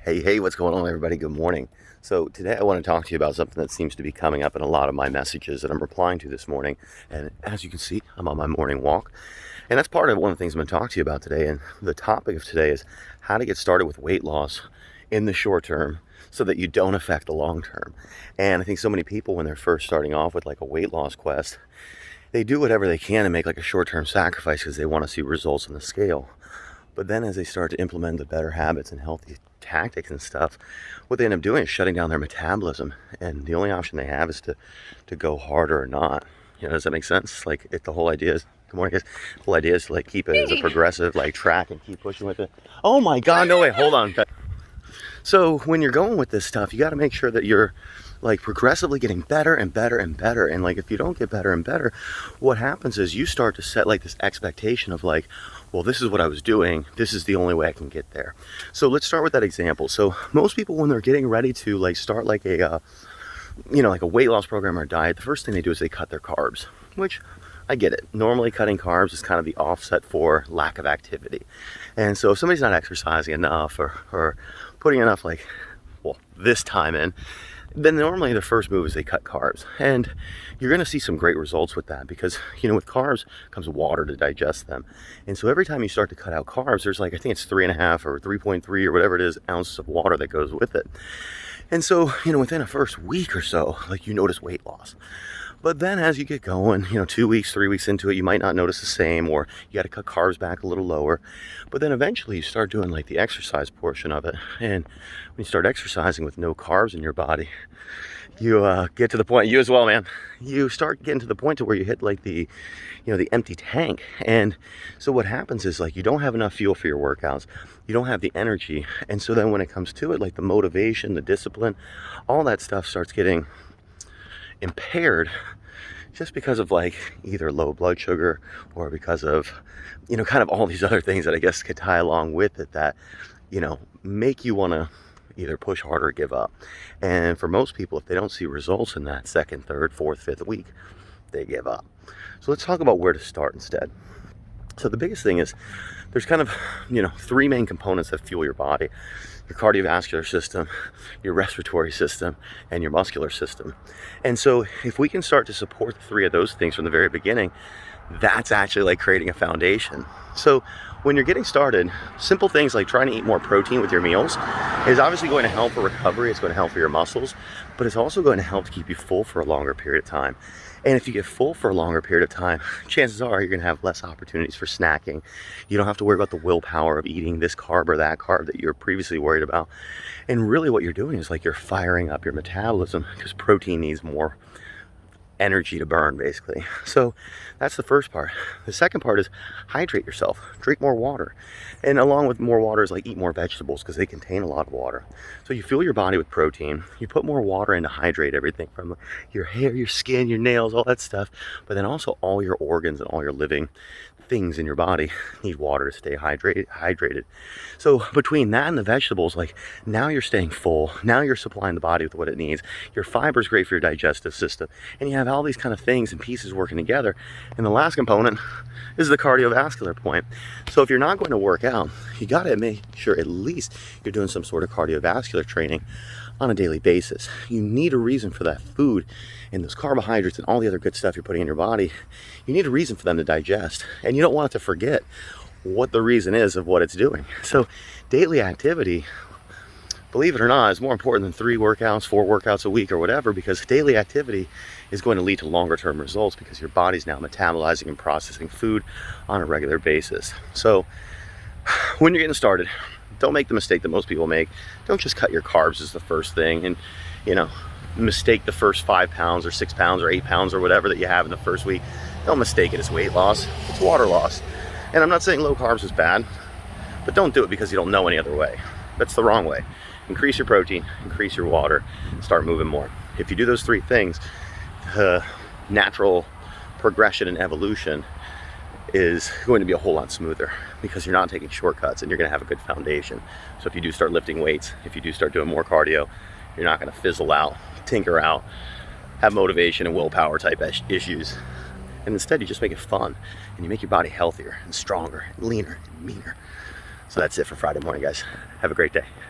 Hey, what's going on, everybody? Good morning. So today I want to talk to you about something that seems to be coming up in a lot of my messages that I'm replying to this morning. And as you can see, I'm on my morning walk. And that's part of one of the things I'm going to talk to you about today. And the topic of today is how to get started with weight loss in the short term so that you don't affect the long term. And I think so many people, when they're first starting off with like a weight loss quest, they do whatever they can to make like a short-term sacrifice because they want to see results on the scale. But then as they start to implement the better habits and healthy tactics and stuff, what they end up doing is shutting down their metabolism. And the only option they have is to go harder or not. Does that make sense? Like the whole idea is, good morning guys, the whole idea is to like keep it as a progressive like track and keep pushing with it. Oh my God, no way, hold on. So when you're going with this stuff, you got to make sure that you're like progressively getting better and better and better. And like, if you don't get better and better, what happens is you start to set like this expectation of like, well, this is what I was doing. This is the only way I can get there. So let's start with that example. So most people, when they're getting ready to like start like a, like a weight loss program or diet, the first thing they do is they cut their carbs, which I get it. Normally cutting carbs is kind of the offset for lack of activity. And so if somebody's not exercising enough or putting enough this time in, then normally the first move is they cut carbs. And you're going to see some great results with that because, with carbs comes water to digest them. And so every time you start to cut out carbs, there's like, I think it's 3.5 or 3.3 or whatever it is ounces of water that goes with it. And so, within a first week or so, like you notice weight loss. But then as you get going, 2 weeks, 3 weeks into it, you might not notice the same, or you got to cut carbs back a little lower. But then eventually you start doing like the exercise portion of it. And when you start exercising with no carbs in your body, you get to the point, you as well, man, you start getting to the point to where you hit like the empty tank. And so what happens is like, you don't have enough fuel for your workouts. You don't have the energy. And so then when it comes to it, like the motivation, the discipline, all that stuff starts getting impaired just because of like either low blood sugar or because of kind of all these other things that I guess could tie along with it that make you want to either push harder or give up. And for most people, if they don't see results in that second, third, fourth, fifth week, they give up. So let's talk about where to start instead. So the biggest thing is there's kind of three main components that fuel your body: your cardiovascular system, your respiratory system, and your muscular system. And so if we can start to support the three of those things from the very beginning, that's actually like creating a foundation. So when you're getting started, simple things like trying to eat more protein with your meals is obviously going to help for recovery. It's going to help for your muscles, but it's also going to help to keep you full for a longer period of time. And if you get full for a longer period of time, chances are you're going to have less opportunities for snacking. You don't have to worry about the willpower of eating this carb or that carb that you were previously worried about. And really what you're doing is like you're firing up your metabolism because protein needs more energy to burn, basically. So that's the first part. The second part is hydrate yourself, drink more water. And along with more water is like eat more vegetables because they contain a lot of water. So you fuel your body with protein, you put more water in to hydrate everything from your hair, your skin, your nails, all that stuff. But then also all your organs and all your living things in your body need water to stay hydrated. So between that and the vegetables, like now you're staying full, now you're supplying the body with what it needs. Your fiber is great for your digestive system, and you have all these kind of things and pieces working together. And the last component is the cardiovascular point. So if you're not going to work out, you got to make sure at least you're doing some sort of cardiovascular training on a daily basis. You need a reason for that food and those carbohydrates and all the other good stuff you're putting in your body. You need a reason for them to digest, and you don't want it to forget what the reason is of what it's doing. So daily activity, believe it or not, is more important than 3 workouts, 4 workouts a week or whatever, because daily activity is going to lead to longer term results because your body's now metabolizing and processing food on a regular basis. So when you're getting started, don't make the mistake that most people make. Don't just cut your carbs as the first thing and mistake the first 5 pounds or 6 pounds or 8 pounds or whatever that you have in the first week. Don't mistake it as weight loss. It's water loss. And I'm not saying low carbs is bad, but don't do it because you don't know any other way. That's the wrong way. Increase your protein, increase your water, start moving more. If you do those 3 things, the natural progression and evolution is going to be a whole lot smoother because you're not taking shortcuts and you're going to have a good foundation. So if you do start lifting weights, if you do start doing more cardio, you're not going to fizzle out, tinker out, have motivation and willpower type issues. And instead you just make it fun and you make your body healthier and stronger and leaner and meaner. So that's it for Friday morning, guys. Have a great day.